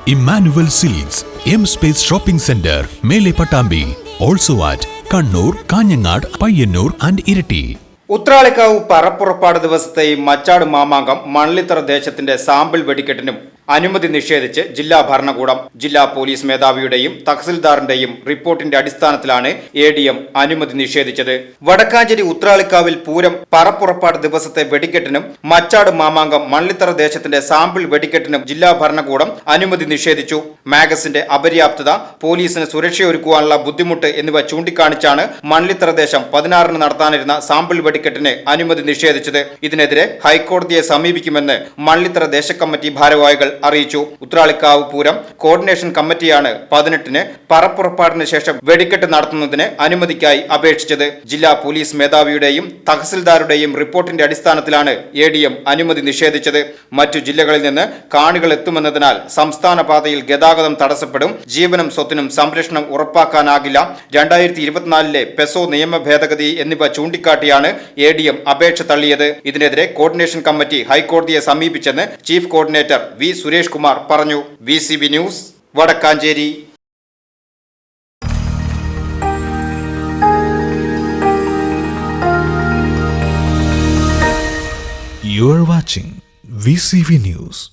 Emmanuel Silks, M Space Shopping Center, Mele Patambi. Also at Kannur, Kanyanad, Payyanur and Irati. Uthralikkavu പറപ്പുറപ്പാട് ദിവസത്തെയും മച്ചാട് മാമാങ്കം മണലിത്തറ ദേശത്തിന്റെ sample വെടിക്കെട്ടിനും അനുമതി നിഷേധിച്ച് ജില്ലാ ഭരണകൂടം. ജില്ലാ പോലീസ് മേധാവിയുടെയും തഹസിൽദാറിന്റെയും റിപ്പോർട്ടിന്റെ അടിസ്ഥാനത്തിലാണ് ADM അനുമതി നിഷേധിച്ചത്. വടക്കാഞ്ചേരി ഉത്രാളിക്കാവിൽ പൂരം പറപ്പുറപ്പാട് ദിവസത്തെ വെടിക്കെട്ടിനും മച്ചാട് മാമാങ്കം മണലിത്തറ ദേശത്തിന്റെ സാമ്പിൾ വെടിക്കെട്ടിനും ജില്ലാ ഭരണകൂടം അനുമതി നിഷേധിച്ചു. മാഗസിന്റെ അപര്യാപ്തത, പോലീസിന് സുരക്ഷയൊരുക്കുവാനുള്ള ബുദ്ധിമുട്ട് എന്നിവ ചൂണ്ടിക്കാണിച്ചാണ് മണലിത്തറ ദേശം 16-ന് നടത്താനിരുന്ന സാമ്പിൾ വെടിക്കെട്ടിന് അനുമതി നിഷേധിച്ചത്. ഇതിനെതിരെ ഹൈക്കോടതിയെ സമീപിക്കുമെന്ന് മണലിത്തറ ദേശകമ്മിറ്റി ഭാരവാഹികൾ അറിയിച്ചു. ഉത്രാളിക്കാവ് പൂരം കോർഡിനേഷൻ കമ്മിറ്റിയാണ് 18-ന് പറപ്പുറപ്പാടിന് ശേഷം വെടിക്കെട്ട് നടത്തുന്നതിന് അനുമതിക്കായി അപേക്ഷിച്ചത്. ജില്ലാ പോലീസ് മേധാവിയുടെയും തഹസിൽദാരുടെയും റിപ്പോർട്ടിന്റെ അടിസ്ഥാനത്തിലാണ് ADM അനുമതി നിഷേധിച്ചത്. മറ്റു ജില്ലകളിൽ നിന്ന് കാണികൾ എത്തുമെന്നതിനാൽ സംസ്ഥാന പാതയിൽ ഗതാഗതം തടസ്സപ്പെടും, ജീവനും സ്വത്തിനും സംരക്ഷണം ഉറപ്പാക്കാനാകില്ല, 2024-ലെ പെസോ നിയമ ഭേദഗതി എന്നിവ ചൂണ്ടിക്കാട്ടിയാണ് ADM അപേക്ഷ തള്ളിയത്. ഇതിനെതിരെ കോർഡിനേഷൻ കമ്മിറ്റി ഹൈക്കോടതിയെ സമീപിച്ചെന്ന് chief coordinator V. Suresh Kumar പറഞ്ഞു. VCB news, Vadakkanchery. You are watching VCB News.